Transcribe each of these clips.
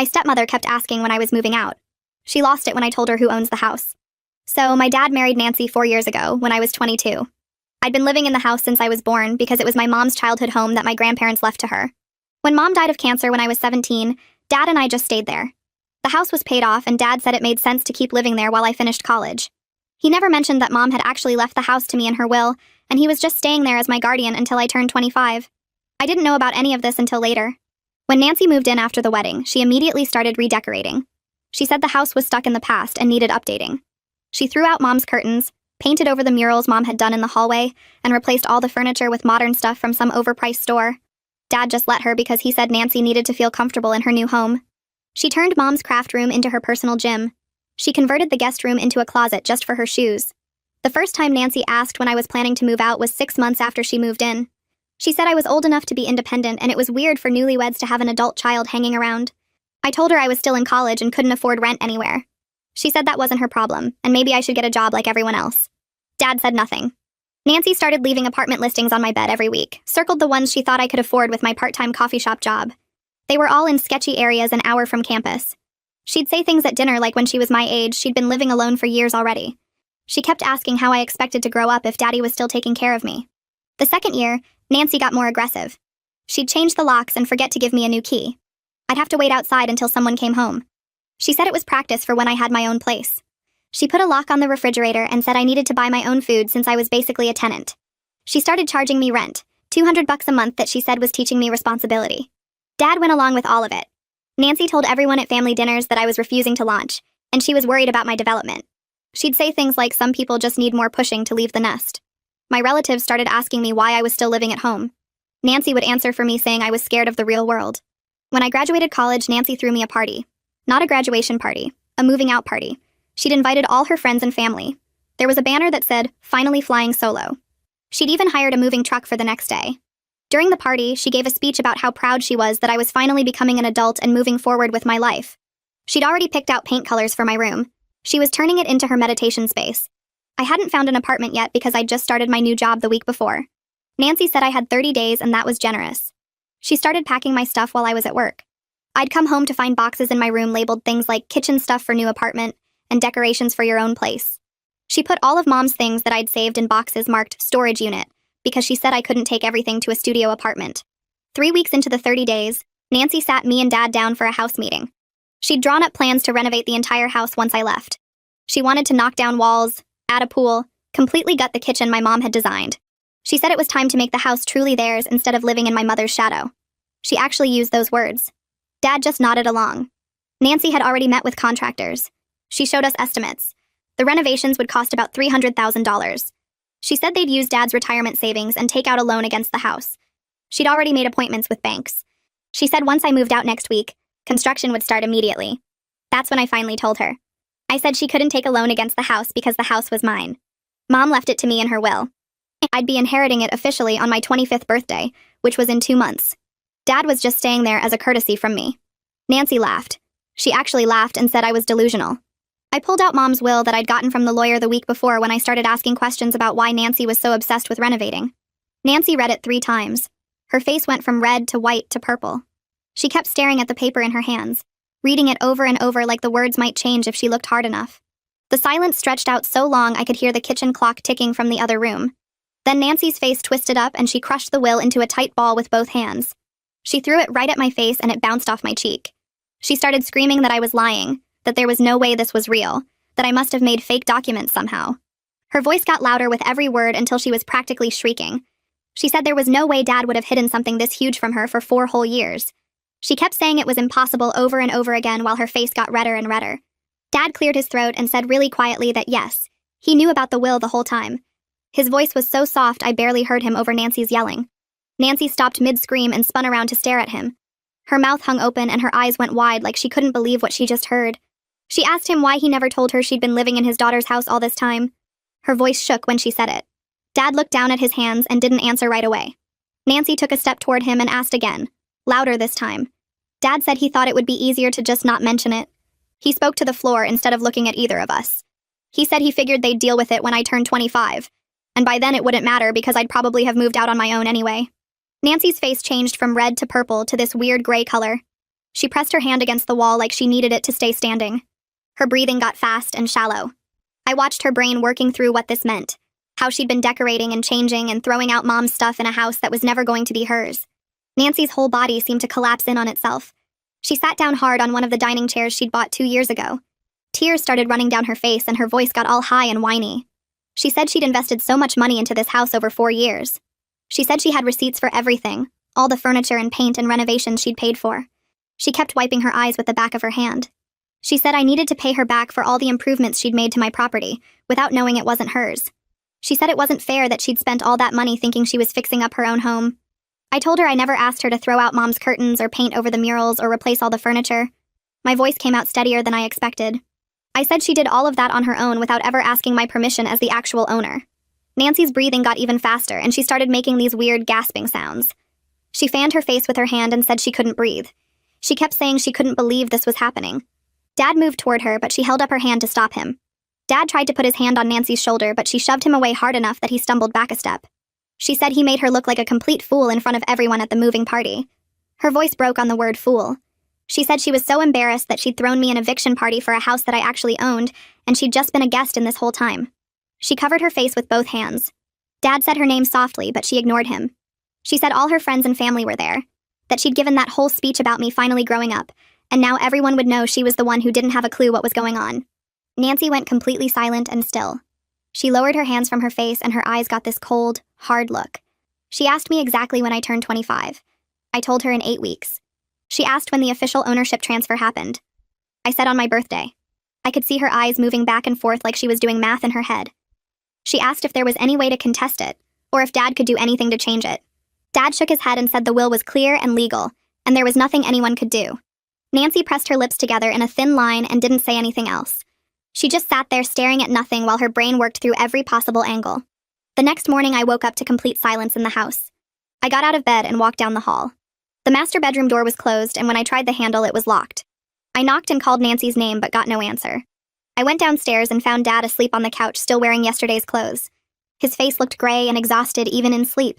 My stepmother kept asking when I was moving out. She lost it when I told her who owns the house. So, my dad married Nancy 4 years ago, when I was 22. I'd been living in the house since I was born because it was my mom's childhood home that my grandparents left to her. When Mom died of cancer when I was 17, Dad and I just stayed there. The house was paid off and Dad said it made sense to keep living there while I finished college. He never mentioned that Mom had actually left the house to me in her will, and he was just staying there as my guardian until I turned 25. I didn't know about any of this until later. When Nancy moved in after the wedding, she immediately started redecorating. She said the house was stuck in the past and needed updating. She threw out Mom's curtains, painted over the murals Mom had done in the hallway, and replaced all the furniture with modern stuff from some overpriced store. Dad just let her because he said Nancy needed to feel comfortable in her new home. She turned Mom's craft room into her personal gym. She converted the guest room into a closet just for her shoes. The first time Nancy asked when I was planning to move out was 6 months after she moved in. She said I was old enough to be independent and it was weird for newlyweds to have an adult child hanging around. I told her I was still in college and couldn't afford rent anywhere. She said that wasn't her problem, and maybe I should get a job like everyone else. Dad said nothing. Nancy started leaving apartment listings on my bed every week, circled the ones she thought I could afford with my part-time coffee shop job. They were all in sketchy areas an hour from campus. She'd say things at dinner like when she was my age, she'd been living alone for years already. She kept asking how I expected to grow up if Daddy was still taking care of me. The second year, Nancy got more aggressive. She'd change the locks and forget to give me a new key. I'd have to wait outside until someone came home. She said it was practice for when I had my own place. She put a lock on the refrigerator and said I needed to buy my own food since I was basically a tenant. She started charging me rent, $200 a month that she said was teaching me responsibility. Dad went along with all of it. Nancy told everyone at family dinners that I was refusing to launch, and she was worried about my development. She'd say things like some people just need more pushing to leave the nest. My relatives started asking me why I was still living at home. Nancy would answer for me saying I was scared of the real world. When I graduated college, Nancy threw me a party. Not a graduation party, a moving out party. She'd invited all her friends and family. There was a banner that said, "Finally flying solo." She'd even hired a moving truck for the next day. During the party, she gave a speech about how proud she was that I was finally becoming an adult and moving forward with my life. She'd already picked out paint colors for my room. She was turning it into her meditation space. I hadn't found an apartment yet because I'd just started my new job the week before. Nancy said I had 30 days and that was generous. She started packing my stuff while I was at work. I'd come home to find boxes in my room labeled things like kitchen stuff for new apartment and decorations for your own place. She put all of Mom's things that I'd saved in boxes marked storage unit because she said I couldn't take everything to a studio apartment. 3 weeks into the 30 days, Nancy sat me and Dad down for a house meeting. She'd drawn up plans to renovate the entire house once I left. She wanted to knock down walls, add a pool, completely gut the kitchen my mom had designed. She said it was time to make the house truly theirs instead of living in my mother's shadow. She actually used those words. Dad just nodded along. Nancy had already met with contractors. She showed us estimates. The renovations would cost about $300,000. She said they'd use Dad's retirement savings and take out a loan against the house. She'd already made appointments with banks. She said once I moved out next week, construction would start immediately. That's when I finally told her. I said she couldn't take a loan against the house because the house was mine. Mom left it to me in her will. I'd be inheriting it officially on my 25th birthday, which was in 2 months. Dad was just staying there as a courtesy from me. Nancy laughed. She actually laughed and said I was delusional. I pulled out Mom's will that I'd gotten from the lawyer the week before when I started asking questions about why Nancy was so obsessed with renovating. Nancy read it 3 times. Her face went from red to white to purple. She kept staring at the paper in her hands, reading it over and over like the words might change if she looked hard enough. The silence stretched out so long I could hear the kitchen clock ticking from the other room. Then Nancy's face twisted up and she crushed the will into a tight ball with both hands. She threw it right at my face and it bounced off my cheek. She started screaming that I was lying, that there was no way this was real, that I must have made fake documents somehow. Her voice got louder with every word until she was practically shrieking. She said there was no way Dad would have hidden something this huge from her for 4 whole years. She kept saying it was impossible over and over again while her face got redder and redder. Dad cleared his throat and said really quietly that yes, he knew about the will the whole time. His voice was so soft I barely heard him over Nancy's yelling. Nancy stopped mid-scream and spun around to stare at him. Her mouth hung open and her eyes went wide like she couldn't believe what she just heard. She asked him why he never told her she'd been living in his daughter's house all this time. Her voice shook when she said it. Dad looked down at his hands and didn't answer right away. Nancy took a step toward him and asked again, louder this time. Dad said he thought it would be easier to just not mention it. He spoke to the floor instead of looking at either of us. He said he figured they'd deal with it when I turned 25, and by then it wouldn't matter because I'd probably have moved out on my own anyway. Nancy's face changed from red to purple to this weird gray color. She pressed her hand against the wall like she needed it to stay standing. Her breathing got fast and shallow. I watched her brain working through what this meant, how she'd been decorating and changing and throwing out Mom's stuff in a house that was never going to be hers. Nancy's whole body seemed to collapse in on itself. She sat down hard on one of the dining chairs she'd bought 2 years ago. Tears started running down her face and her voice got all high and whiny. She said she'd invested so much money into this house over 4 years. She said she had receipts for everything, all the furniture and paint and renovations she'd paid for. She kept wiping her eyes with the back of her hand. She said I needed to pay her back for all the improvements she'd made to my property, without knowing it wasn't hers. She said it wasn't fair that she'd spent all that money thinking she was fixing up her own home. I told her I never asked her to throw out Mom's curtains or paint over the murals or replace all the furniture. My voice came out steadier than I expected. I said she did all of that on her own without ever asking my permission as the actual owner. Nancy's breathing got even faster and she started making these weird gasping sounds. She fanned her face with her hand and said she couldn't breathe. She kept saying she couldn't believe this was happening. Dad moved toward her, but she held up her hand to stop him. Dad tried to put his hand on Nancy's shoulder, but she shoved him away hard enough that he stumbled back a step. She said he made her look like a complete fool in front of everyone at the moving party. Her voice broke on the word fool. She said she was so embarrassed that she'd thrown me an eviction party for a house that I actually owned, and she'd just been a guest in this whole time. She covered her face with both hands. Dad said her name softly, but she ignored him. She said all her friends and family were there, that she'd given that whole speech about me finally growing up, and now everyone would know she was the one who didn't have a clue what was going on. Nancy went completely silent and still. She lowered her hands from her face and her eyes got this cold, hard look. She asked me exactly when I turned 25. I told her in 8 weeks. She asked when the official ownership transfer happened. I said on my birthday. I could see her eyes moving back and forth like she was doing math in her head. She asked if there was any way to contest it, or if Dad could do anything to change it. Dad shook his head and said the will was clear and legal, and there was nothing anyone could do. Nancy pressed her lips together in a thin line and didn't say anything else. She just sat there staring at nothing while her brain worked through every possible angle. The next morning I woke up to complete silence in the house. I got out of bed and walked down the hall. The master bedroom door was closed, and when I tried the handle, it was locked. I knocked and called Nancy's name but got no answer. I went downstairs and found Dad asleep on the couch still wearing yesterday's clothes. His face looked gray and exhausted even in sleep.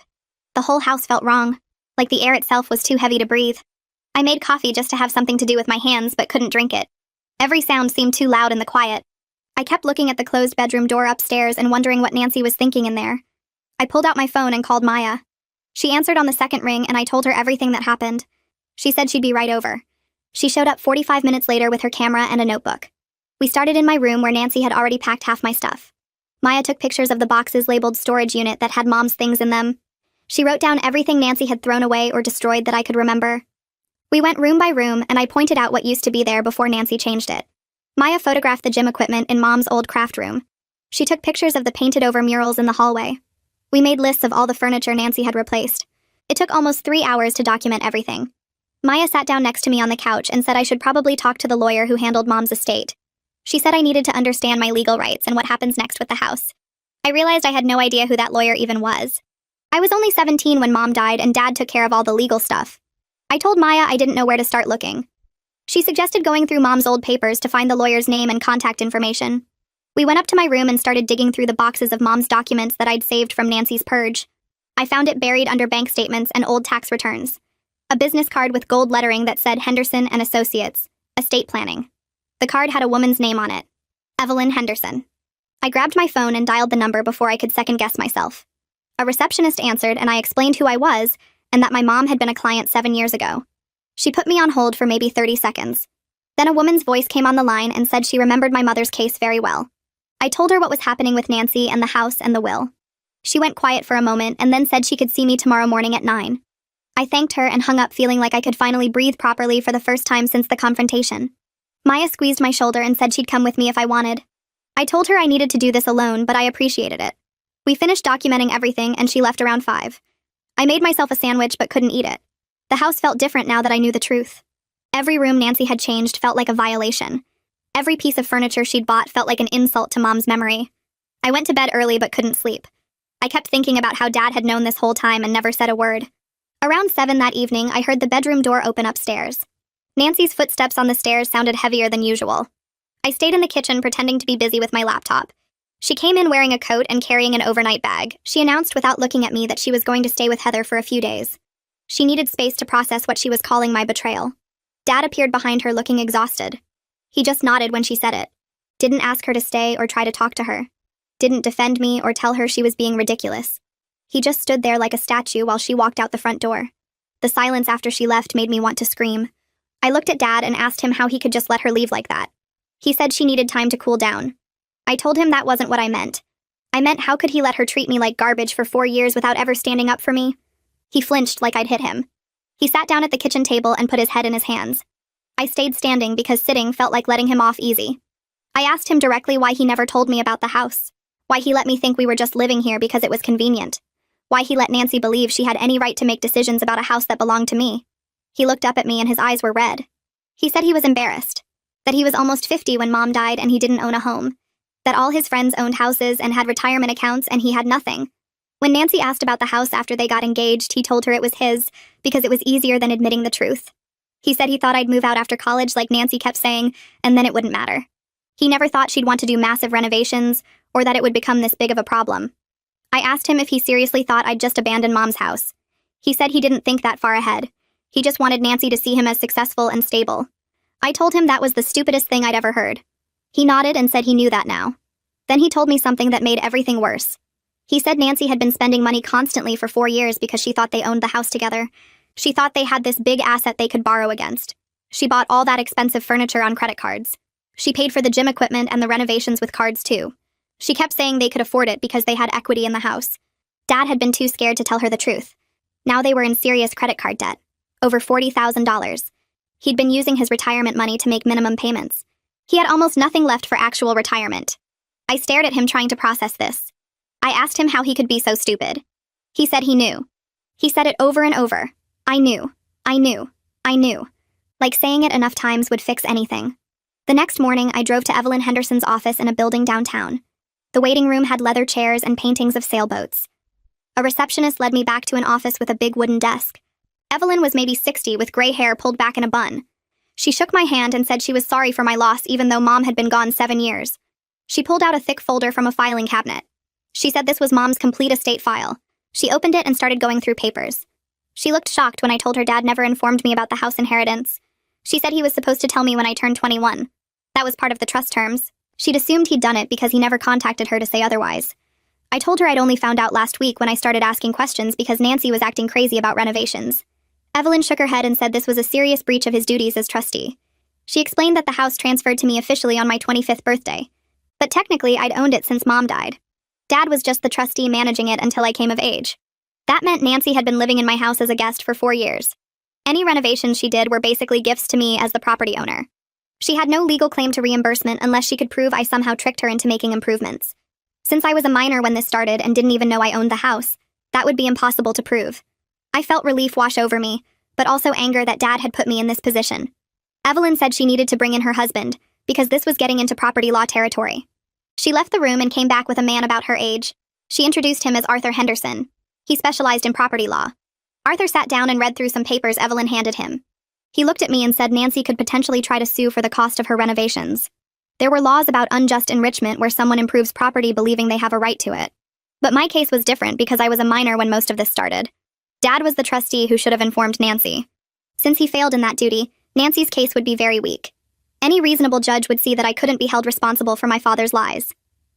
The whole house felt wrong, like the air itself was too heavy to breathe. I made coffee just to have something to do with my hands but couldn't drink it. Every sound seemed too loud in the quiet. I kept looking at the closed bedroom door upstairs and wondering what Nancy was thinking in there. I pulled out my phone and called Maya. She answered on the second ring and I told her everything that happened. She said she'd be right over. She showed up 45 minutes later with her camera and a notebook. We started in my room where Nancy had already packed half my stuff. Maya took pictures of the boxes labeled storage unit that had Mom's things in them. She wrote down everything Nancy had thrown away or destroyed that I could remember. We went room by room and I pointed out what used to be there before Nancy changed it. Maya photographed the gym equipment in Mom's old craft room. She took pictures of the painted-over murals in the hallway. We made lists of all the furniture Nancy had replaced. It took almost 3 hours to document everything. Maya sat down next to me on the couch and said I should probably talk to the lawyer who handled Mom's estate. She said I needed to understand my legal rights and what happens next with the house. I realized I had no idea who that lawyer even was. I was only 17 when Mom died and Dad took care of all the legal stuff. I told Maya I didn't know where to start looking. She suggested going through Mom's old papers to find the lawyer's name and contact information. We went up to my room and started digging through the boxes of Mom's documents that I'd saved from Nancy's purge. I found it buried under bank statements and old tax returns. A business card with gold lettering that said Henderson and Associates, Estate Planning. The card had a woman's name on it, Evelyn Henderson. I grabbed my phone and dialed the number before I could second-guess myself. A receptionist answered and I explained who I was and that my mom had been a client 7 years ago. She put me on hold for maybe 30 seconds. Then a woman's voice came on the line and said she remembered my mother's case very well. I told her what was happening with Nancy and the house and the will. She went quiet for a moment and then said she could see me tomorrow morning at 9. I thanked her and hung up feeling like I could finally breathe properly for the first time since the confrontation. Maya squeezed my shoulder and said she'd come with me if I wanted. I told her I needed to do this alone, but I appreciated it. We finished documenting everything and she left around 5. I made myself a sandwich but couldn't eat it. The house felt different now that I knew the truth. Every room Nancy had changed felt like a violation. Every piece of furniture she'd bought felt like an insult to Mom's memory. I went to bed early but couldn't sleep. I kept thinking about how Dad had known this whole time and never said a word. Around 7 that evening, I heard the bedroom door open upstairs. Nancy's footsteps on the stairs sounded heavier than usual. I stayed in the kitchen pretending to be busy with my laptop. She came in wearing a coat and carrying an overnight bag. She announced without looking at me that she was going to stay with Heather for a few days. She needed space to process what she was calling my betrayal. Dad appeared behind her looking exhausted. He just nodded when she said it. Didn't ask her to stay or try to talk to her. Didn't defend me or tell her she was being ridiculous. He just stood there like a statue while she walked out the front door. The silence after she left made me want to scream. I looked at Dad and asked him how he could just let her leave like that. He said she needed time to cool down. I told him that wasn't what I meant. I meant how could he let her treat me like garbage for 4 years without ever standing up for me? He flinched like I'd hit him. He sat down at the kitchen table and put his head in his hands. I stayed standing because sitting felt like letting him off easy. I asked him directly why he never told me about the house. Why he let me think we were just living here because it was convenient. Why he let Nancy believe she had any right to make decisions about a house that belonged to me. He looked up at me and his eyes were red. He said he was embarrassed. That he was almost 50 when Mom died and he didn't own a home. That all his friends owned houses and had retirement accounts and he had nothing. When Nancy asked about the house after they got engaged, he told her it was his because it was easier than admitting the truth. He said he thought I'd move out after college like Nancy kept saying, and then it wouldn't matter. He never thought she'd want to do massive renovations or that it would become this big of a problem. I asked him if he seriously thought I'd just abandon Mom's house. He said he didn't think that far ahead. He just wanted Nancy to see him as successful and stable. I told him that was the stupidest thing I'd ever heard. He nodded and said he knew that now. Then he told me something that made everything worse. He said Nancy had been spending money constantly for 4 years because she thought they owned the house together. She thought they had this big asset they could borrow against. She bought all that expensive furniture on credit cards. She paid for the gym equipment and the renovations with cards too. She kept saying they could afford it because they had equity in the house. Dad had been too scared to tell her the truth. Now they were in serious credit card debt. Over $40,000. He'd been using his retirement money to make minimum payments. He had almost nothing left for actual retirement. I stared at him trying to process this. I asked him how he could be so stupid. He said he knew. He said it over and over. I knew. I knew. I knew. Like saying it enough times would fix anything. The next morning, I drove to Evelyn Henderson's office in a building downtown. The waiting room had leather chairs and paintings of sailboats. A receptionist led me back to an office with a big wooden desk. Evelyn was maybe 60 with gray hair pulled back in a bun. She shook my hand and said she was sorry for my loss even though Mom had been gone 7 years. She pulled out a thick folder from a filing cabinet. She said this was Mom's complete estate file. She opened it and started going through papers. She looked shocked when I told her Dad never informed me about the house inheritance. She said he was supposed to tell me when I turned 21. That was part of the trust terms. She'd assumed he'd done it because he never contacted her to say otherwise. I told her I'd only found out last week when I started asking questions because Nancy was acting crazy about renovations. Evelyn shook her head and said this was a serious breach of his duties as trustee. She explained that the house transferred to me officially on my 25th birthday. But technically, I'd owned it since Mom died. Dad was just the trustee managing it until I came of age. That meant Nancy had been living in my house as a guest for 4 years. Any renovations she did were basically gifts to me as the property owner. She had no legal claim to reimbursement unless she could prove I somehow tricked her into making improvements. Since I was a minor when this started and didn't even know I owned the house, that would be impossible to prove. I felt relief wash over me, but also anger that Dad had put me in this position. Evelyn said she needed to bring in her husband, because this was getting into property law territory. She left the room and came back with a man about her age. She introduced him as Arthur Henderson. He specialized in property law. Arthur sat down and read through some papers Evelyn handed him. He looked at me and said Nancy could potentially try to sue for the cost of her renovations. There were laws about unjust enrichment where someone improves property believing they have a right to it. But my case was different because I was a minor when most of this started. Dad was the trustee who should have informed Nancy. Since he failed in that duty, Nancy's case would be very weak. Any reasonable judge would see that I couldn't be held responsible for my father's lies.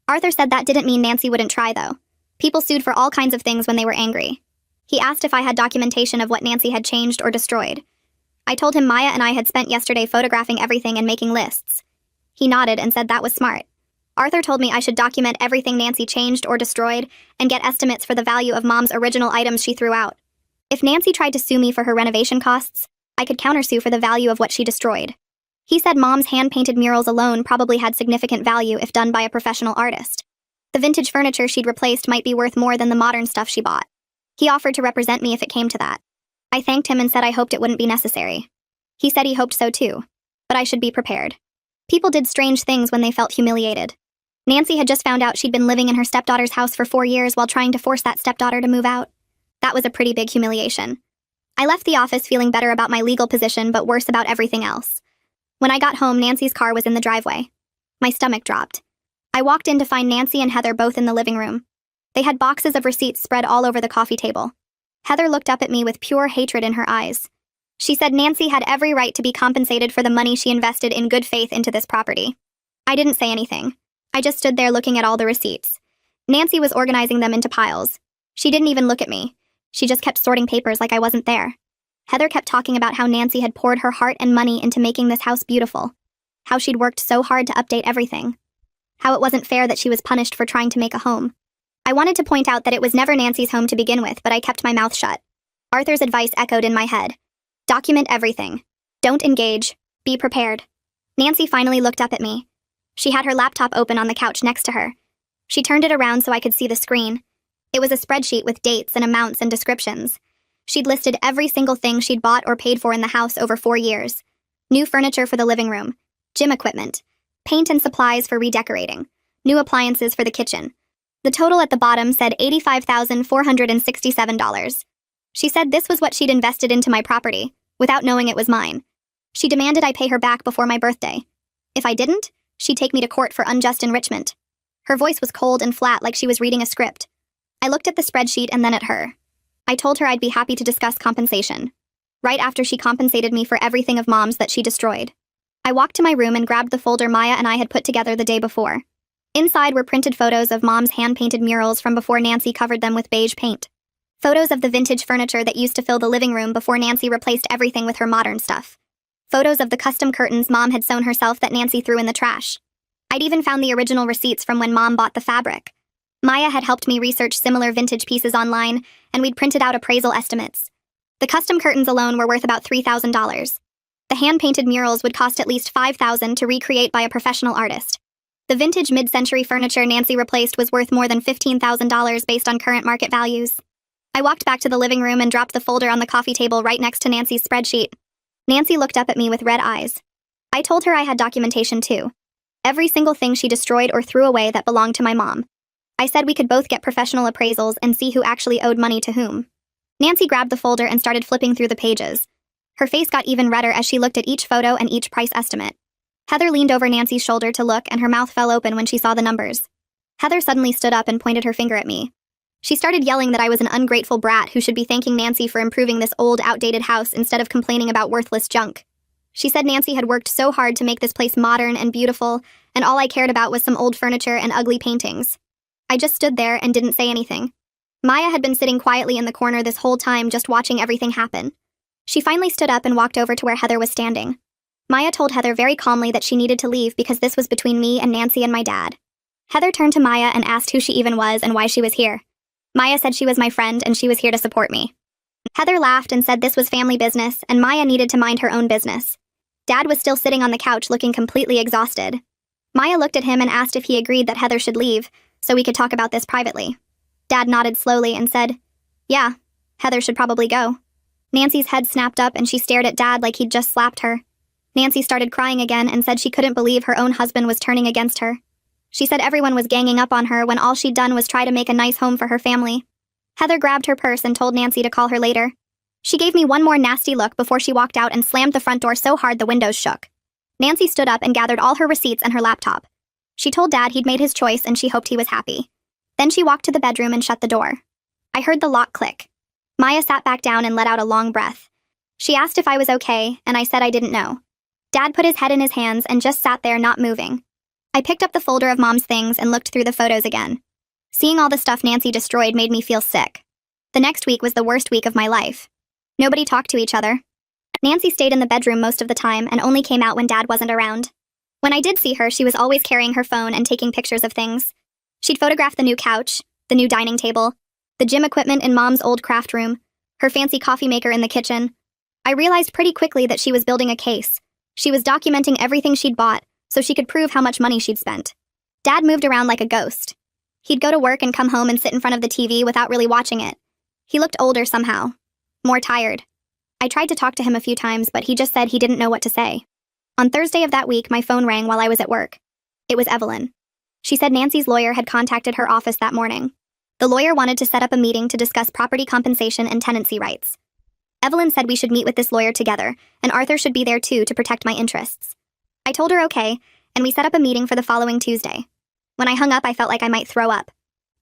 Arthur said that didn't mean Nancy wouldn't try, though. People sued for all kinds of things when they were angry. He asked if I had documentation of what Nancy had changed or destroyed. I told him Maya and I had spent yesterday photographing everything and making lists. He nodded and said that was smart. Arthur told me I should document everything Nancy changed or destroyed and get estimates for the value of Mom's original items she threw out. If Nancy tried to sue me for her renovation costs, I could countersue for the value of what she destroyed. He said Mom's hand-painted murals alone probably had significant value if done by a professional artist. The vintage furniture she'd replaced might be worth more than the modern stuff she bought. He offered to represent me if it came to that. I thanked him and said I hoped it wouldn't be necessary. He said he hoped so too, but I should be prepared. People did strange things when they felt humiliated. Nancy had just found out she'd been living in her stepdaughter's house for 4 years while trying to force that stepdaughter to move out. That was a pretty big humiliation. I left the office feeling better about my legal position but worse about everything else. When I got home, Nancy's car was in the driveway. My stomach dropped. I walked in to find Nancy and Heather both in the living room. They had boxes of receipts spread all over the coffee table. Heather looked up at me with pure hatred in her eyes. She said Nancy had every right to be compensated for the money she invested in good faith into this property. I didn't say anything. I just stood there looking at all the receipts. Nancy was organizing them into piles. She didn't even look at me. She just kept sorting papers like I wasn't there. Heather kept talking about how Nancy had poured her heart and money into making this house beautiful. How she'd worked so hard to update everything. How it wasn't fair that she was punished for trying to make a home. I wanted to point out that it was never Nancy's home to begin with, but I kept my mouth shut. Arthur's advice echoed in my head. Document everything. Don't engage. Be prepared. Nancy finally looked up at me. She had her laptop open on the couch next to her. She turned it around so I could see the screen. It was a spreadsheet with dates and amounts and descriptions. She'd listed every single thing she'd bought or paid for in the house over 4 years. New furniture for the living room, gym equipment, paint and supplies for redecorating, new appliances for the kitchen. The total at the bottom said $85,467. She said this was what she'd invested into my property, without knowing it was mine. She demanded I pay her back before my birthday. If I didn't, she'd take me to court for unjust enrichment. Her voice was cold and flat like she was reading a script. I looked at the spreadsheet and then at her. I told her I'd be happy to discuss compensation. Right after she compensated me for everything of Mom's that she destroyed. I walked to my room and grabbed the folder Maya and I had put together the day before. Inside were printed photos of Mom's hand-painted murals from before Nancy covered them with beige paint. Photos of the vintage furniture that used to fill the living room before Nancy replaced everything with her modern stuff. Photos of the custom curtains Mom had sewn herself that Nancy threw in the trash. I'd even found the original receipts from when Mom bought the fabric. Maya had helped me research similar vintage pieces online, and we'd printed out appraisal estimates. The custom curtains alone were worth about $3,000. The hand-painted murals would cost at least $5,000 to recreate by a professional artist. The vintage mid-century furniture Nancy replaced was worth more than $15,000 based on current market values. I walked back to the living room and dropped the folder on the coffee table right next to Nancy's spreadsheet. Nancy looked up at me with red eyes. I told her I had documentation too. Every single thing she destroyed or threw away that belonged to my mom. I said we could both get professional appraisals and see who actually owed money to whom. Nancy grabbed the folder and started flipping through the pages. Her face got even redder as she looked at each photo and each price estimate. Heather leaned over Nancy's shoulder to look, and her mouth fell open when she saw the numbers. Heather suddenly stood up and pointed her finger at me. She started yelling that I was an ungrateful brat who should be thanking Nancy for improving this old, outdated house instead of complaining about worthless junk. She said Nancy had worked so hard to make this place modern and beautiful, and all I cared about was some old furniture and ugly paintings. I just stood there and didn't say anything. Maya had been sitting quietly in the corner this whole time, just watching everything happen. She finally stood up and walked over to where Heather was standing. Maya told Heather very calmly that she needed to leave because this was between me and Nancy and my dad. Heather turned to Maya and asked who she even was and why she was here. Maya said she was my friend and she was here to support me. Heather laughed and said this was family business and Maya needed to mind her own business. Dad was still sitting on the couch looking completely exhausted. Maya looked at him and asked if he agreed that Heather should leave, so we could talk about this privately. Dad nodded slowly and said, "Yeah, Heather should probably go." Nancy's head snapped up and she stared at Dad like he'd just slapped her. Nancy started crying again and said she couldn't believe her own husband was turning against her. She said everyone was ganging up on her when all she'd done was try to make a nice home for her family. Heather grabbed her purse and told Nancy to call her later. She gave me one more nasty look before she walked out and slammed the front door so hard the windows shook. Nancy stood up and gathered all her receipts and her laptop. She told Dad he'd made his choice and she hoped he was happy. Then she walked to the bedroom and shut the door. I heard the lock click. Maya sat back down and let out a long breath. She asked if I was okay, and I said I didn't know. Dad put his head in his hands and just sat there not moving. I picked up the folder of Mom's things and looked through the photos again. Seeing all the stuff Nancy destroyed made me feel sick. The next week was the worst week of my life. Nobody talked to each other. Nancy stayed in the bedroom most of the time and only came out when Dad wasn't around. When I did see her, she was always carrying her phone and taking pictures of things. She'd photograph the new couch, the new dining table, the gym equipment in Mom's old craft room, her fancy coffee maker in the kitchen. I realized pretty quickly that she was building a case. She was documenting everything she'd bought, so she could prove how much money she'd spent. Dad moved around like a ghost. He'd go to work and come home and sit in front of the TV without really watching it. He looked older somehow. More tired. I tried to talk to him a few times, but he just said he didn't know what to say. On Thursday of that week, my phone rang while I was at work. It was Evelyn. She said Nancy's lawyer had contacted her office that morning. The lawyer wanted to set up a meeting to discuss property compensation and tenancy rights. Evelyn said we should meet with this lawyer together, and Arthur should be there too to protect my interests. I told her okay, and we set up a meeting for the following Tuesday. When I hung up, I felt like I might throw up.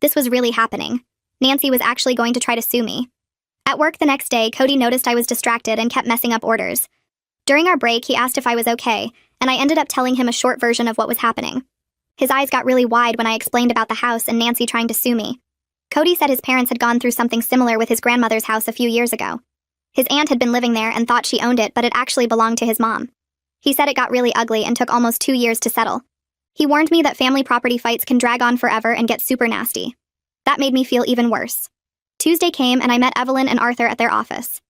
This was really happening. Nancy was actually going to try to sue me. At work the next day, Cody noticed I was distracted and kept messing up orders. During our break, he asked if I was okay, and I ended up telling him a short version of what was happening. His eyes got really wide when I explained about the house and Nancy trying to sue me. Cody said his parents had gone through something similar with his grandmother's house a few years ago. His aunt had been living there and thought she owned it, but it actually belonged to his mom. He said it got really ugly and took almost 2 years to settle. He warned me that family property fights can drag on forever and get super nasty. That made me feel even worse. Tuesday came and I met Evelyn and Arthur at their office.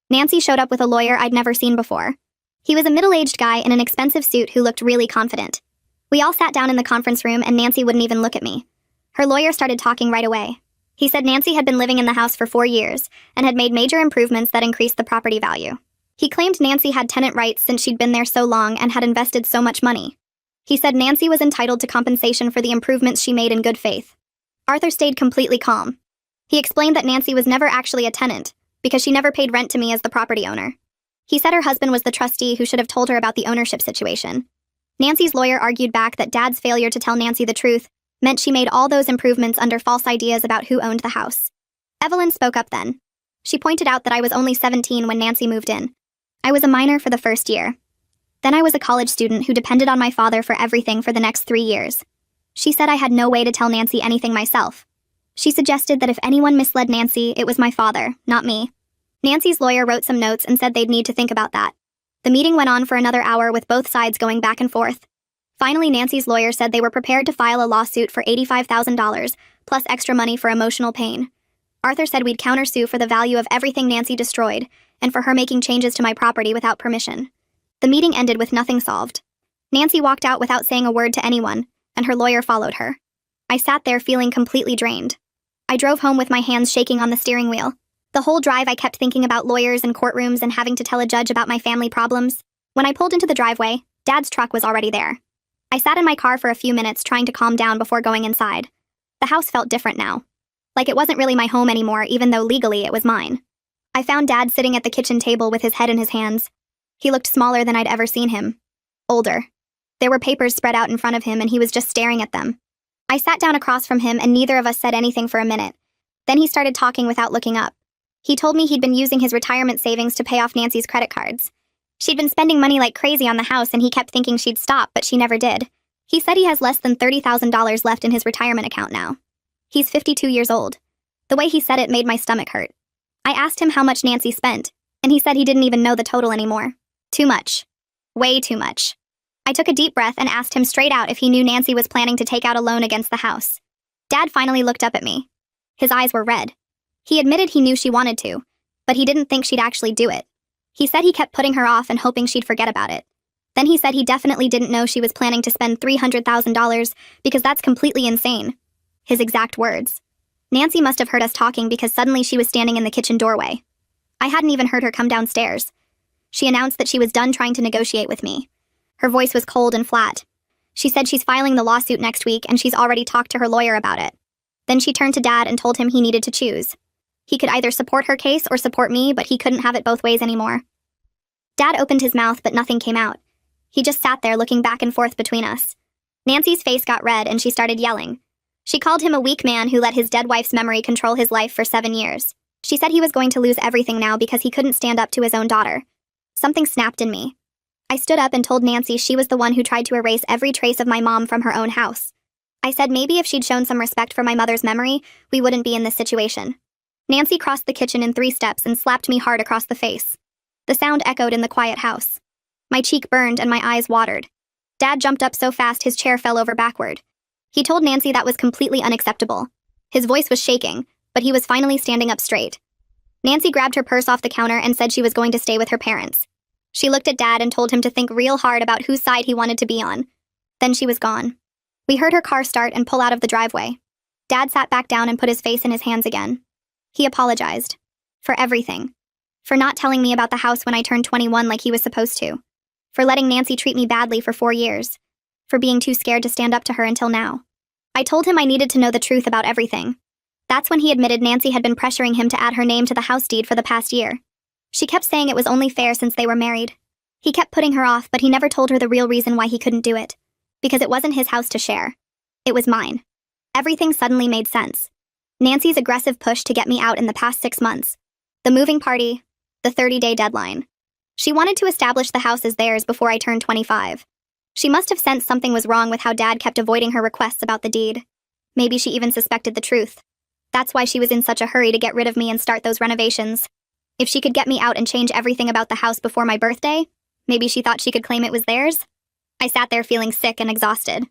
Nancy showed up with a lawyer I'd never seen before. He was a middle-aged guy in an expensive suit who looked really confident. We all sat down in the conference room and Nancy wouldn't even look at me. Her lawyer started talking right away. He said Nancy had been living in the house for 4 years and had made major improvements that increased the property value. He claimed Nancy had tenant rights since she'd been there so long and had invested so much money. He said Nancy was entitled to compensation for the improvements she made in good faith. Arthur stayed completely calm. He explained that Nancy was never actually a tenant because she never paid rent to me as the property owner. He said her husband was the trustee who should have told her about the ownership situation. Nancy's lawyer argued back that Dad's failure to tell Nancy the truth meant she made all those improvements under false ideas about who owned the house. Evelyn spoke up then. She pointed out that I was only 17 when Nancy moved in. I was a minor for the first year. Then I was a college student who depended on my father for everything for the next 3 years. She said I had no way to tell Nancy anything myself. She suggested that if anyone misled Nancy, it was my father, not me. Nancy's lawyer wrote some notes and said they'd need to think about that. The meeting went on for another hour with both sides going back and forth. Finally, Nancy's lawyer said they were prepared to file a lawsuit for $85,000, plus extra money for emotional pain. Arthur said we'd countersue for the value of everything Nancy destroyed, and for her making changes to my property without permission. The meeting ended with nothing solved. Nancy walked out without saying a word to anyone, and her lawyer followed her. I sat there feeling completely drained. I drove home with my hands shaking on the steering wheel. The whole drive I kept thinking about lawyers and courtrooms and having to tell a judge about my family problems. When I pulled into the driveway, Dad's truck was already there. I sat in my car for a few minutes trying to calm down before going inside. The house felt different now. Like it wasn't really my home anymore, even though legally it was mine. I found Dad sitting at the kitchen table with his head in his hands. He looked smaller than I'd ever seen him. Older. There were papers spread out in front of him and he was just staring at them. I sat down across from him and neither of us said anything for a minute. Then he started talking without looking up. He told me he'd been using his retirement savings to pay off Nancy's credit cards. She'd been spending money like crazy on the house and he kept thinking she'd stop, but she never did. He said he has less than $30,000 left in his retirement account now. He's 52 years old. The way he said it made my stomach hurt. I asked him how much Nancy spent, and he said he didn't even know the total anymore. Too much. Way too much. I took a deep breath and asked him straight out if he knew Nancy was planning to take out a loan against the house. Dad finally looked up at me. His eyes were red. He admitted he knew she wanted to, but he didn't think she'd actually do it. He said he kept putting her off and hoping she'd forget about it. Then he said he definitely didn't know she was planning to spend $300,000 because that's completely insane. His exact words. Nancy must have heard us talking because suddenly she was standing in the kitchen doorway. I hadn't even heard her come downstairs. She announced that she was done trying to negotiate with me. Her voice was cold and flat. She said she's filing the lawsuit next week and she's already talked to her lawyer about it. Then she turned to Dad and told him he needed to choose. He could either support her case or support me, but he couldn't have it both ways anymore. Dad opened his mouth, but nothing came out. He just sat there looking back and forth between us. Nancy's face got red and she started yelling. She called him a weak man who let his dead wife's memory control his life for 7 years. She said he was going to lose everything now because he couldn't stand up to his own daughter. Something snapped in me. I stood up and told Nancy she was the one who tried to erase every trace of my mom from her own house. I said maybe if she'd shown some respect for my mother's memory, we wouldn't be in this situation. Nancy crossed the kitchen in 3 steps and slapped me hard across the face. The sound echoed in the quiet house. My cheek burned and my eyes watered. Dad jumped up so fast his chair fell over backward. He told Nancy that was completely unacceptable. His voice was shaking, but he was finally standing up straight. Nancy grabbed her purse off the counter and said she was going to stay with her parents. She looked at Dad and told him to think real hard about whose side he wanted to be on. Then she was gone. We heard her car start and pull out of the driveway. Dad sat back down and put his face in his hands again. He apologized. For everything. For not telling me about the house when I turned 21 like he was supposed to. For letting Nancy treat me badly for 4 years. For being too scared to stand up to her until now. I told him I needed to know the truth about everything. That's when he admitted Nancy had been pressuring him to add her name to the house deed for the past year. She kept saying it was only fair since they were married. He kept putting her off, but he never told her the real reason why he couldn't do it. Because it wasn't his house to share. It was mine. Everything suddenly made sense. Nancy's aggressive push to get me out in the past 6 months. The moving party, the 30-day deadline. She wanted to establish the house as theirs before I turned 25. She must have sensed something was wrong with how Dad kept avoiding her requests about the deed. Maybe she even suspected the truth. That's why she was in such a hurry to get rid of me and start those renovations. If she could get me out and change everything about the house before my birthday, maybe she thought she could claim it was theirs? I sat there feeling sick and exhausted.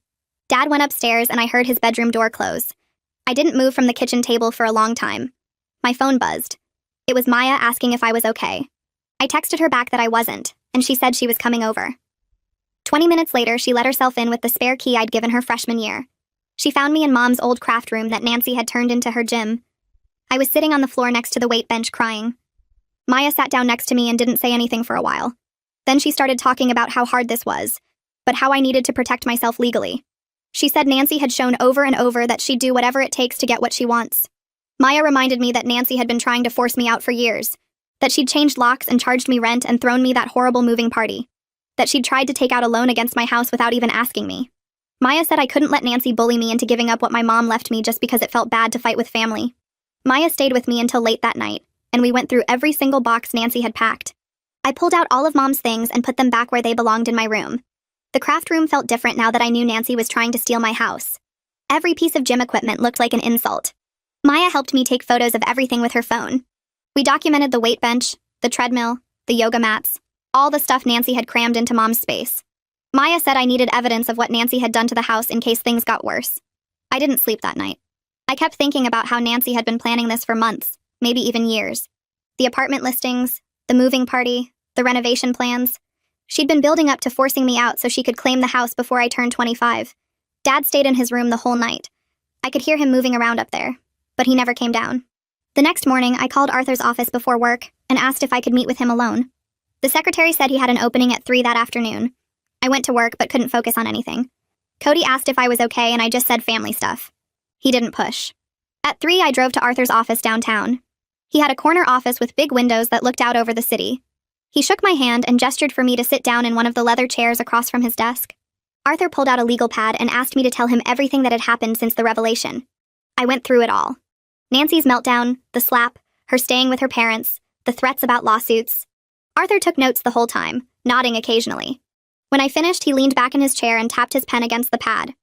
Dad went upstairs and I heard his bedroom door close. I didn't move from the kitchen table for a long time. My phone buzzed. It was Maya asking if I was okay. I texted her back that I wasn't, and she said she was coming over. 20 minutes later, she let herself in with the spare key I'd given her freshman year. She found me in Mom's old craft room that Nancy had turned into her gym. I was sitting on the floor next to the weight bench crying. Maya sat down next to me and didn't say anything for a while. Then she started talking about how hard this was, but how I needed to protect myself legally. She said Nancy had shown over and over that she'd do whatever it takes to get what she wants. Maya reminded me that Nancy had been trying to force me out for years, that she'd changed locks and charged me rent and thrown me that horrible moving party, that she'd tried to take out a loan against my house without even asking me. Maya said I couldn't let Nancy bully me into giving up what my mom left me just because it felt bad to fight with family. Maya stayed with me until late that night, and we went through every single box Nancy had packed. I pulled out all of Mom's things and put them back where they belonged in my room. The craft room felt different now that I knew Nancy was trying to steal my house. Every piece of gym equipment looked like an insult. Maya helped me take photos of everything with her phone. We documented the weight bench, the treadmill, the yoga mats, all the stuff Nancy had crammed into Mom's space. Maya said I needed evidence of what Nancy had done to the house in case things got worse. I didn't sleep that night. I kept thinking about how Nancy had been planning this for months, maybe even years. The apartment listings, the moving party, the renovation plans. She'd been building up to forcing me out so she could claim the house before I turned 25. Dad stayed in his room the whole night. I could hear him moving around up there, but he never came down. The next morning, I called Arthur's office before work and asked if I could meet with him alone. The secretary said he had an opening at 3 that afternoon. I went to work but couldn't focus on anything. Cody asked if I was okay and I just said family stuff. He didn't push. At 3, I drove to Arthur's office downtown. He had a corner office with big windows that looked out over the city. He shook my hand and gestured for me to sit down in one of the leather chairs across from his desk. Arthur pulled out a legal pad and asked me to tell him everything that had happened since the revelation. I went through it all. Nancy's meltdown, the slap, her staying with her parents, the threats about lawsuits. Arthur took notes the whole time, nodding occasionally. When I finished, he leaned back in his chair and tapped his pen against the pad.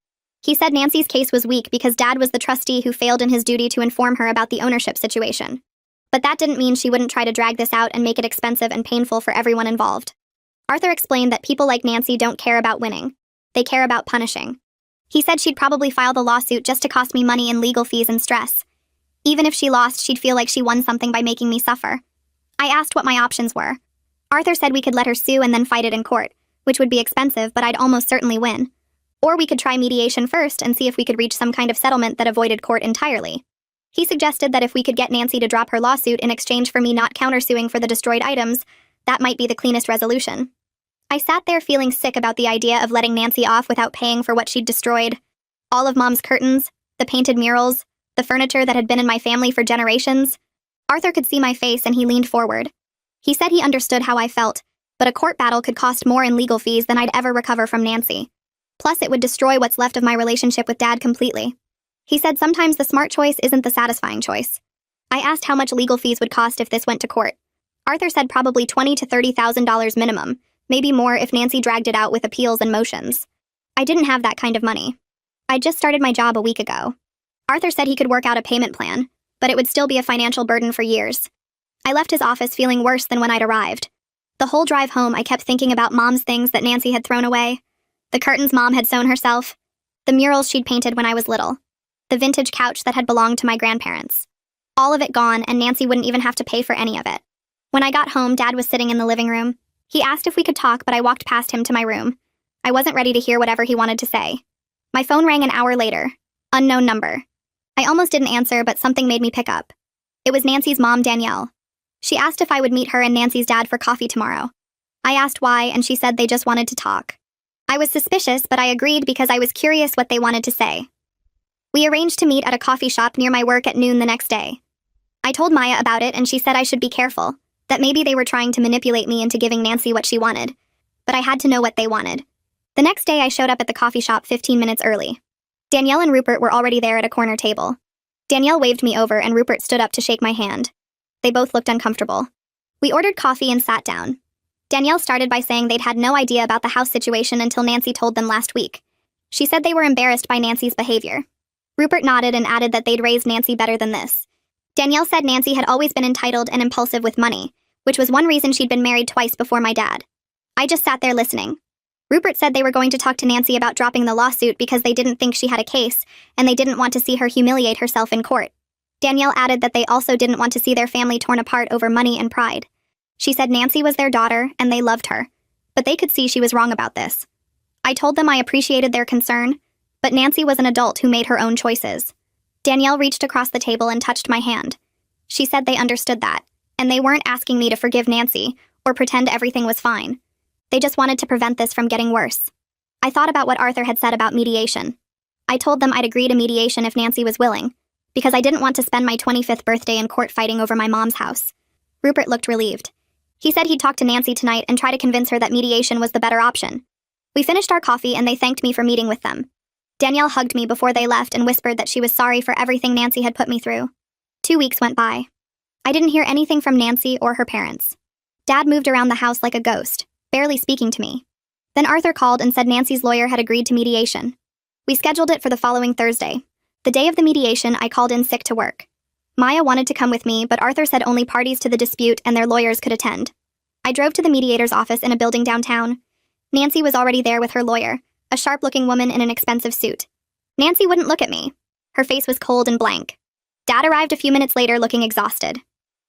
He said Nancy's case was weak because Dad was the trustee who failed in his duty to inform her about the ownership situation. But that didn't mean she wouldn't try to drag this out and make it expensive and painful for everyone involved. Arthur explained that people like Nancy don't care about winning. They care about punishing. He said she'd probably file the lawsuit just to cost me money in legal fees and stress. Even if she lost, she'd feel like she won something by making me suffer. I asked what my options were. Arthur said we could let her sue and then fight it in court, which would be expensive, but I'd almost certainly win. Or we could try mediation first and see if we could reach some kind of settlement that avoided court entirely. He suggested that if we could get Nancy to drop her lawsuit in exchange for me not countersuing for the destroyed items, that might be the cleanest resolution. I sat there feeling sick about the idea of letting Nancy off without paying for what she'd destroyed. All of Mom's curtains, the painted murals, the furniture that had been in my family for generations. Arthur could see my face and he leaned forward. He said he understood how I felt, but a court battle could cost more in legal fees than I'd ever recover from Nancy. Plus, it would destroy what's left of my relationship with Dad completely. He said sometimes the smart choice isn't the satisfying choice. I asked how much legal fees would cost if this went to court. Arthur said probably $20,000 to $30,000 minimum, maybe more if Nancy dragged it out with appeals and motions. I didn't have that kind of money. I'd just started my job a week ago. Arthur said he could work out a payment plan, but it would still be a financial burden for years. I left his office feeling worse than when I'd arrived. The whole drive home, I kept thinking about Mom's things that Nancy had thrown away. The curtains Mom had sewn herself. The murals she'd painted when I was little. The vintage couch that had belonged to my grandparents. All of it gone, and Nancy wouldn't even have to pay for any of it. When I got home, Dad was sitting in the living room. He asked if we could talk, but I walked past him to my room. I wasn't ready to hear whatever he wanted to say. My phone rang an hour later. Unknown number. I almost didn't answer, but something made me pick up. It was Nancy's mom, Danielle. She asked if I would meet her and Nancy's dad for coffee tomorrow. I asked why, and she said they just wanted to talk. I was suspicious, but I agreed because I was curious what they wanted to say. We arranged to meet at a coffee shop near my work at noon the next day. I told Maya about it, and she said I should be careful, that maybe they were trying to manipulate me into giving Nancy what she wanted. But I had to know what they wanted. The next day, I showed up at the coffee shop 15 minutes early. Danielle and Rupert were already there at a corner table. Danielle waved me over, and Rupert stood up to shake my hand. They both looked uncomfortable. We ordered coffee and sat down. Danielle started by saying they'd had no idea about the house situation until Nancy told them last week. She said they were embarrassed by Nancy's behavior. Rupert nodded and added that they'd raised Nancy better than this. Danielle said Nancy had always been entitled and impulsive with money, which was one reason she'd been married twice before my dad. I just sat there listening. Rupert said they were going to talk to Nancy about dropping the lawsuit because they didn't think she had a case, and they didn't want to see her humiliate herself in court. Danielle added that they also didn't want to see their family torn apart over money and pride. She said Nancy was their daughter and they loved her, but they could see she was wrong about this. I told them I appreciated their concern, but Nancy was an adult who made her own choices. Danielle reached across the table and touched my hand. She said they understood that, and they weren't asking me to forgive Nancy or pretend everything was fine. They just wanted to prevent this from getting worse. I thought about what Arthur had said about mediation. I told them I'd agree to mediation if Nancy was willing, because I didn't want to spend my 25th birthday in court fighting over my mom's house. Rupert looked relieved. He said he'd talk to Nancy tonight and try to convince her that mediation was the better option. We finished our coffee and they thanked me for meeting with them. Danielle hugged me before they left and whispered that she was sorry for everything Nancy had put me through. 2 weeks went by. I didn't hear anything from Nancy or her parents. Dad moved around the house like a ghost, barely speaking to me. Then Arthur called and said Nancy's lawyer had agreed to mediation. We scheduled it for the following Thursday. The day of the mediation, I called in sick to work. Maya wanted to come with me, but Arthur said only parties to the dispute and their lawyers could attend. I drove to the mediator's office in a building downtown. Nancy was already there with her lawyer, a sharp-looking woman in an expensive suit. Nancy wouldn't look at me. Her face was cold and blank. Dad arrived a few minutes later looking exhausted.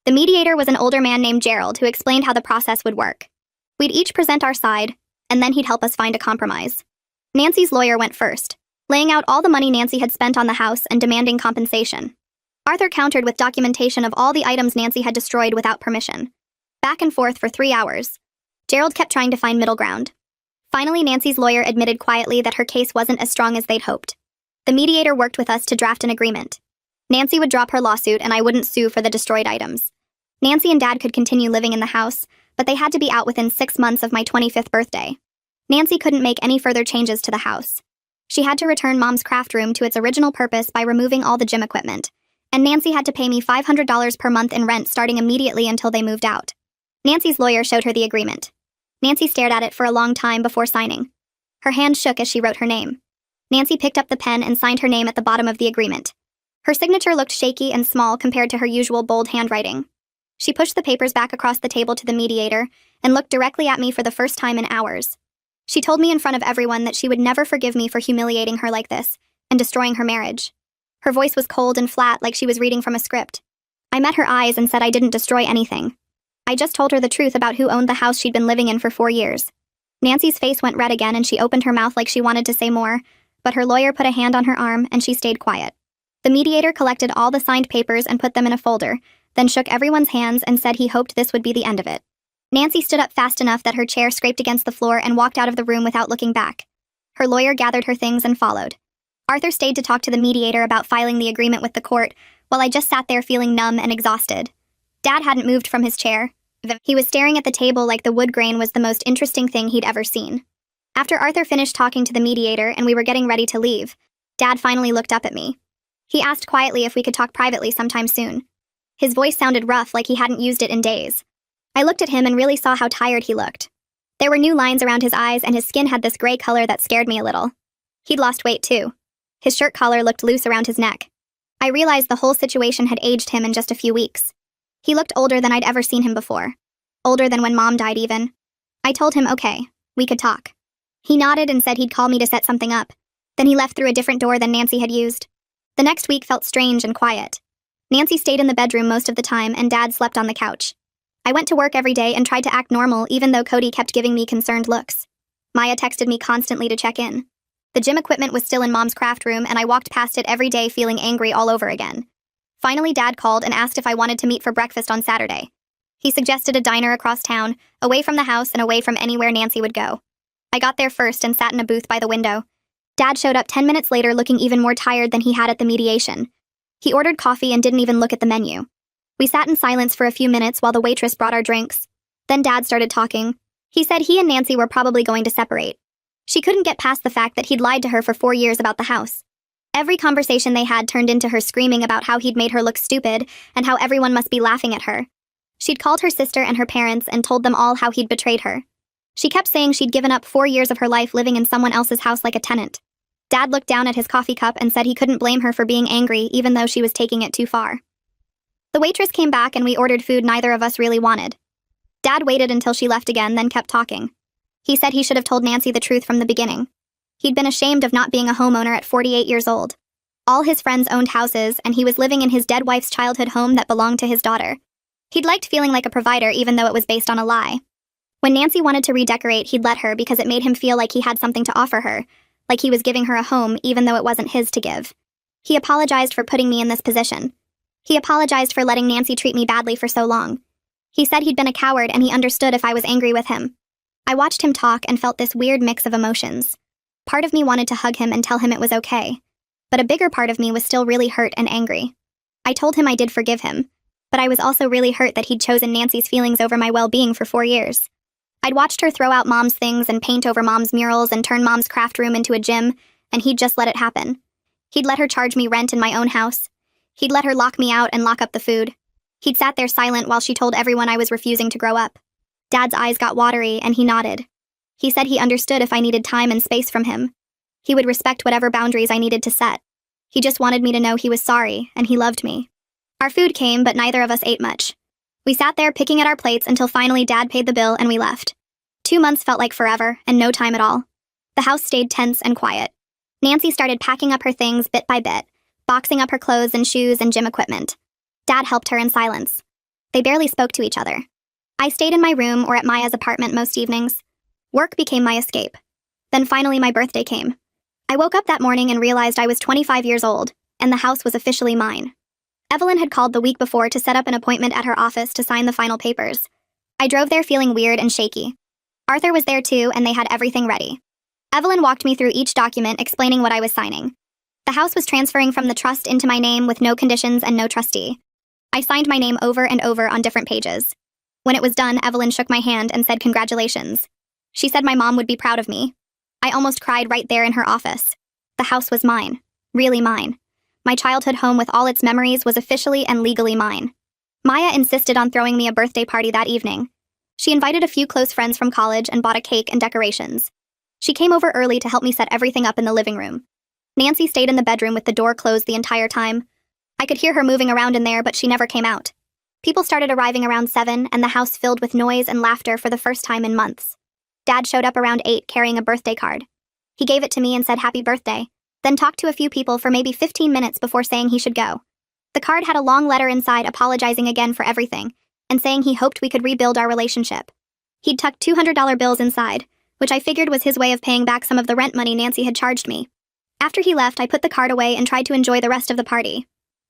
The mediator was an older man named Gerald who explained how the process would work. We'd each present our side, and then he'd help us find a compromise. Nancy's lawyer went first, laying out all the money Nancy had spent on the house and demanding compensation. Arthur countered with documentation of all the items Nancy had destroyed without permission. Back and forth for 3 hours. Gerald kept trying to find middle ground. Finally, Nancy's lawyer admitted quietly that her case wasn't as strong as they'd hoped. The mediator worked with us to draft an agreement. Nancy would drop her lawsuit and I wouldn't sue for the destroyed items. Nancy and Dad could continue living in the house, but they had to be out within 6 months of my 25th birthday. Nancy couldn't make any further changes to the house. She had to return Mom's craft room to its original purpose by removing all the gym equipment, and Nancy had to pay me $500 per month in rent starting immediately until they moved out. Nancy's lawyer showed her the agreement. Nancy stared at it for a long time before signing. Her hand shook as she wrote her name. Nancy picked up the pen and signed her name at the bottom of the agreement. Her signature looked shaky and small compared to her usual bold handwriting. She pushed the papers back across the table to the mediator and looked directly at me for the first time in hours. She told me in front of everyone that she would never forgive me for humiliating her like this and destroying her marriage. Her voice was cold and flat like she was reading from a script. I met her eyes and said I didn't destroy anything. I just told her the truth about who owned the house she'd been living in for 4 years. Nancy's face went red again and she opened her mouth like she wanted to say more, but her lawyer put a hand on her arm and she stayed quiet. The mediator collected all the signed papers and put them in a folder, then shook everyone's hands and said he hoped this would be the end of it. Nancy stood up fast enough that her chair scraped against the floor and walked out of the room without looking back. Her lawyer gathered her things and followed. Arthur stayed to talk to the mediator about filing the agreement with the court, while I just sat there feeling numb and exhausted. Dad hadn't moved from his chair. He was staring at the table like the wood grain was the most interesting thing he'd ever seen. After Arthur finished talking to the mediator and we were getting ready to leave, Dad finally looked up at me. He asked quietly if we could talk privately sometime soon. His voice sounded rough like he hadn't used it in days. I looked at him and really saw how tired he looked. There were new lines around his eyes and his skin had this gray color that scared me a little. He'd lost weight too. His shirt collar looked loose around his neck. I realized the whole situation had aged him in just a few weeks. He looked older than I'd ever seen him before. Older than when Mom died even. I told him okay, we could talk. He nodded and said he'd call me to set something up. Then he left through a different door than Nancy had used. The next week felt strange and quiet. Nancy stayed in the bedroom most of the time and Dad slept on the couch. I went to work every day and tried to act normal even though Cody kept giving me concerned looks. Maya texted me constantly to check in. The gym equipment was still in Mom's craft room and I walked past it every day feeling angry all over again. Finally, Dad called and asked if I wanted to meet for breakfast on Saturday. He suggested a diner across town, away from the house and away from anywhere Nancy would go. I got there first and sat in a booth by the window. Dad showed up 10 minutes later looking even more tired than he had at the mediation. He ordered coffee and didn't even look at the menu. We sat in silence for a few minutes while the waitress brought our drinks. Then Dad started talking. He said he and Nancy were probably going to separate. She couldn't get past the fact that he'd lied to her for 4 years about the house. Every conversation they had turned into her screaming about how he'd made her look stupid and how everyone must be laughing at her. She'd called her sister and her parents and told them all how he'd betrayed her. She kept saying she'd given up 4 years of her life living in someone else's house like a tenant. Dad looked down at his coffee cup and said he couldn't blame her for being angry even though she was taking it too far. The waitress came back and we ordered food neither of us really wanted. Dad waited until she left again, then kept talking. He said he should have told Nancy the truth from the beginning. He'd been ashamed of not being a homeowner at 48 years old. All his friends owned houses, and he was living in his dead wife's childhood home that belonged to his daughter. He'd liked feeling like a provider even though it was based on a lie. When Nancy wanted to redecorate, he'd let her because it made him feel like he had something to offer her, like he was giving her a home even though it wasn't his to give. He apologized for putting me in this position. He apologized for letting Nancy treat me badly for so long. He said he'd been a coward and he understood if I was angry with him. I watched him talk and felt this weird mix of emotions. Part of me wanted to hug him and tell him it was okay, but a bigger part of me was still really hurt and angry. I told him I did forgive him, but I was also really hurt that he'd chosen Nancy's feelings over my well-being for 4 years. I'd watched her throw out Mom's things and paint over Mom's murals and turn Mom's craft room into a gym, and he'd just let it happen. He'd let her charge me rent in my own house. He'd let her lock me out and lock up the food. He'd sat there silent while she told everyone I was refusing to grow up. Dad's eyes got watery, and he nodded. He said he understood if I needed time and space from him. He would respect whatever boundaries I needed to set. He just wanted me to know he was sorry, and he loved me. Our food came, but neither of us ate much. We sat there picking at our plates until finally Dad paid the bill and we left. 2 months felt like forever, and no time at all. The house stayed tense and quiet. Nancy started packing up her things bit by bit, boxing up her clothes and shoes and gym equipment. Dad helped her in silence. They barely spoke to each other. I stayed in my room or at Maya's apartment most evenings. Work became my escape. Then finally my birthday came. I woke up that morning and realized I was 25 years old, and the house was officially mine. Evelyn had called the week before to set up an appointment at her office to sign the final papers. I drove there feeling weird and shaky. Arthur was there too, and they had everything ready. Evelyn walked me through each document explaining what I was signing. The house was transferring from the trust into my name with no conditions and no trustee. I signed my name over and over on different pages. When it was done, Evelyn shook my hand and said congratulations. She said my mom would be proud of me. I almost cried right there in her office. The house was mine. Really mine. My childhood home with all its memories was officially and legally mine. Maya insisted on throwing me a birthday party that evening. She invited a few close friends from college and bought a cake and decorations. She came over early to help me set everything up in the living room. Nancy stayed in the bedroom with the door closed the entire time. I could hear her moving around in there, but she never came out. People started arriving around 7, and the house filled with noise and laughter for the first time in months. Dad showed up around 8 carrying a birthday card. He gave it to me and said happy birthday, then talked to a few people for maybe 15 minutes before saying he should go. The card had a long letter inside apologizing again for everything, and saying he hoped we could rebuild our relationship. He'd tucked $200 bills inside, which I figured was his way of paying back some of the rent money Nancy had charged me. After he left, I put the card away and tried to enjoy the rest of the party.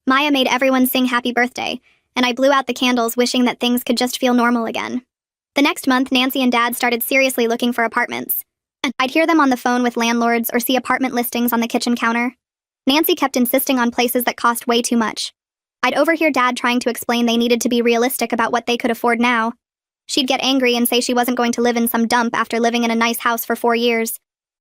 Maya made everyone sing happy birthday, and I blew out the candles wishing that things could just feel normal again. The next month, Nancy and Dad started seriously looking for apartments. I'd hear them on the phone with landlords or see apartment listings on the kitchen counter. Nancy kept insisting on places that cost way too much. I'd overhear Dad trying to explain they needed to be realistic about what they could afford now. She'd get angry and say she wasn't going to live in some dump after living in a nice house for 4 years.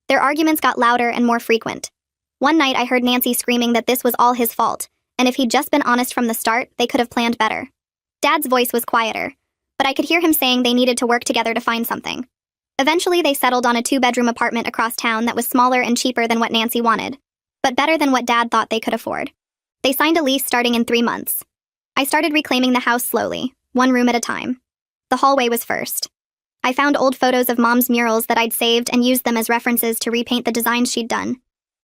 Their arguments got louder and more frequent. One night I heard Nancy screaming that this was all his fault, and if he'd just been honest from the start, they could have planned better. Dad's voice was quieter, but I could hear him saying they needed to work together to find something. Eventually they settled on a 2-bedroom apartment across town that was smaller and cheaper than what Nancy wanted, but better than what Dad thought they could afford. They signed a lease starting in 3 months. I started reclaiming the house slowly, 1 room at a time. The hallway was first. I found old photos of Mom's murals that I'd saved and used them as references to repaint the designs she'd done.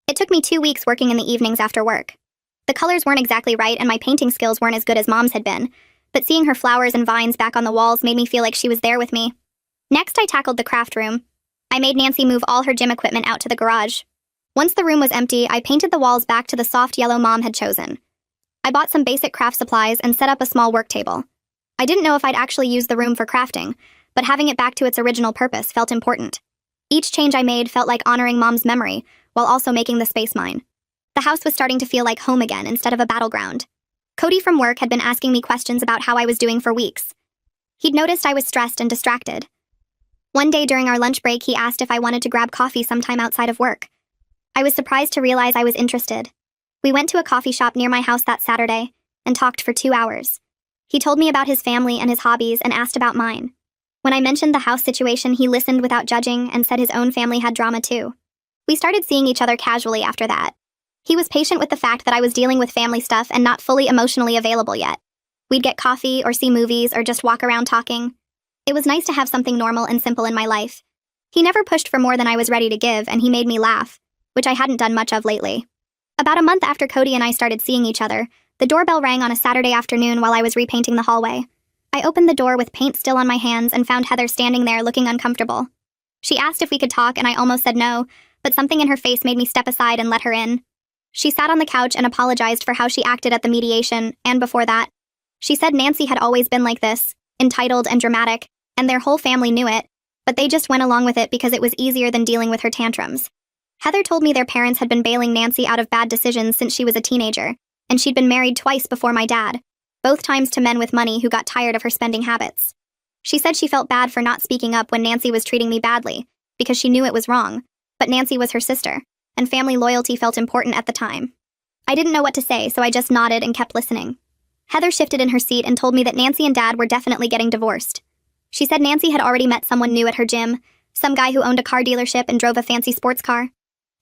It took me 2 weeks working in the evenings after work. The colors weren't exactly right and my painting skills weren't as good as Mom's had been, but seeing her flowers and vines back on the walls made me feel like she was there with me. Next, I tackled the craft room. I made Nancy move all her gym equipment out to the garage. Once the room was empty, I painted the walls back to the soft yellow Mom had chosen. I bought some basic craft supplies and set up a small work table. I didn't know if I'd actually use the room for crafting, but having it back to its original purpose felt important. Each change I made felt like honoring Mom's memory, while also making the space mine. The house was starting to feel like home again instead of a battleground. Cody from work had been asking me questions about how I was doing for weeks. He'd noticed I was stressed and distracted. One day during our lunch break, he asked if I wanted to grab coffee sometime outside of work. I was surprised to realize I was interested. We went to a coffee shop near my house that Saturday and talked for 2 hours. He told me about his family and his hobbies and asked about mine. When I mentioned the house situation, he listened without judging and said his own family had drama too. We started seeing each other casually after that. He was patient with the fact that I was dealing with family stuff and not fully emotionally available yet. We'd get coffee or see movies or just walk around talking. It was nice to have something normal and simple in my life. He never pushed for more than I was ready to give, and he made me laugh, which I hadn't done much of lately. About a month after Cody and I started seeing each other, the doorbell rang on a Saturday afternoon while I was repainting the hallway. I opened the door with paint still on my hands and found Heather standing there looking uncomfortable. She asked if we could talk, and I almost said no, but something in her face made me step aside and let her in. She sat on the couch and apologized for how she acted at the mediation, and before that. She said Nancy had always been like this, entitled and dramatic, and their whole family knew it, but they just went along with it because it was easier than dealing with her tantrums. Heather told me their parents had been bailing Nancy out of bad decisions since she was a teenager, and she'd been married twice before my dad, both times to men with money who got tired of her spending habits. She said she felt bad for not speaking up when Nancy was treating me badly, because she knew it was wrong, but Nancy was her sister, and family loyalty felt important at the time. I didn't know what to say, so I just nodded and kept listening. Heather shifted in her seat and told me that Nancy and Dad were definitely getting divorced. She said Nancy had already met someone new at her gym, some guy who owned a car dealership and drove a fancy sports car.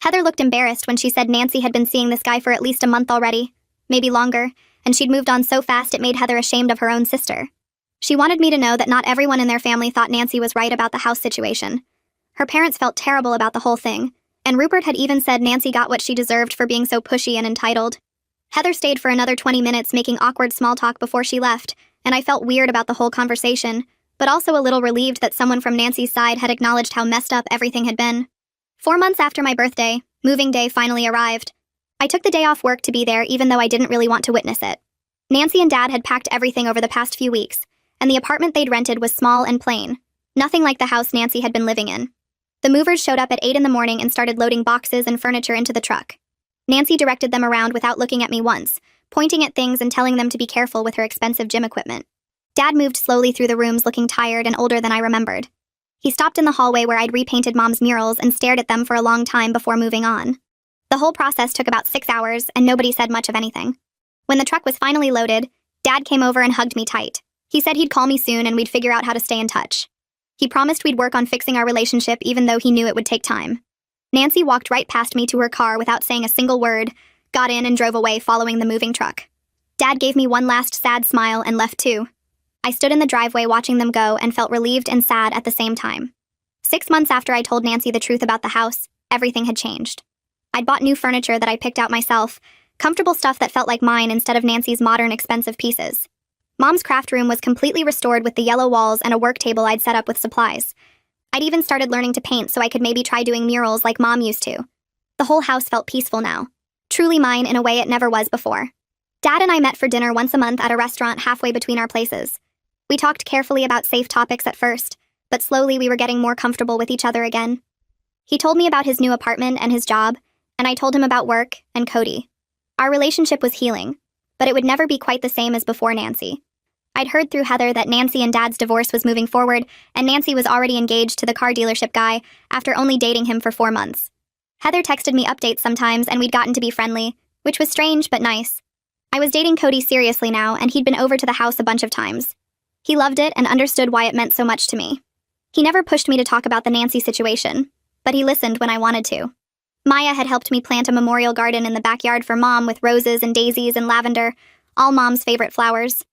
Heather looked embarrassed when she said Nancy had been seeing this guy for at least a month already, maybe longer, and she'd moved on so fast it made Heather ashamed of her own sister. She wanted me to know that not everyone in their family thought Nancy was right about the house situation. Her parents felt terrible about the whole thing, and Rupert had even said Nancy got what she deserved for being so pushy and entitled. Heather stayed for another 20 minutes making awkward small talk before she left, and I felt weird about the whole conversation, but also a little relieved that someone from Nancy's side had acknowledged how messed up everything had been. 4 months after my birthday, moving day finally arrived. I took the day off work to be there even though I didn't really want to witness it. Nancy and Dad had packed everything over the past few weeks, and the apartment they'd rented was small and plain, nothing like the house Nancy had been living in. The movers showed up at 8 in the morning and started loading boxes and furniture into the truck. Nancy directed them around without looking at me once, pointing at things and telling them to be careful with her expensive gym equipment. Dad moved slowly through the rooms looking tired and older than I remembered. He stopped in the hallway where I'd repainted Mom's murals and stared at them for a long time before moving on. The whole process took about 6 hours, and nobody said much of anything. When the truck was finally loaded, Dad came over and hugged me tight. He said he'd call me soon and we'd figure out how to stay in touch. He promised we'd work on fixing our relationship even though he knew it would take time. Nancy walked right past me to her car without saying a single word, got in and drove away following the moving truck. Dad gave me one last sad smile and left too. I stood in the driveway watching them go and felt relieved and sad at the same time. 6 months after I told Nancy the truth about the house, everything had changed. I'd bought new furniture that I picked out myself, comfortable stuff that felt like mine instead of Nancy's modern, expensive pieces. Mom's craft room was completely restored with the yellow walls and a work table I'd set up with supplies. I'd even started learning to paint so I could maybe try doing murals like Mom used to. The whole house felt peaceful now, truly mine in a way it never was before. Dad and I met for dinner once a month at a restaurant halfway between our places. We talked carefully about safe topics at first, but slowly we were getting more comfortable with each other again. He told me about his new apartment and his job, and I told him about work and Cody. Our relationship was healing, but it would never be quite the same as before Nancy. I'd heard through Heather that Nancy and Dad's divorce was moving forward, and Nancy was already engaged to the car dealership guy after only dating him for 4 months. Heather texted me updates sometimes, and we'd gotten to be friendly, which was strange but nice. I was dating Cody seriously now, and he'd been over to the house a bunch of times. He loved it and understood why it meant so much to me. He never pushed me to talk about the Nancy situation, but he listened when I wanted to. Maya had helped me plant a memorial garden in the backyard for Mom with roses and daisies and lavender, all Mom's favorite flowers.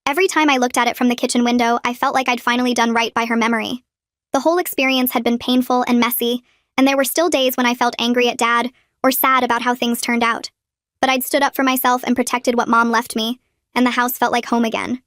Every time I looked at it from the kitchen window, I felt like I'd finally done right by her memory. The whole experience had been painful and messy, and there were still days when I felt angry at Dad or sad about how things turned out. But I'd stood up for myself and protected what Mom left me, and the house felt like home again.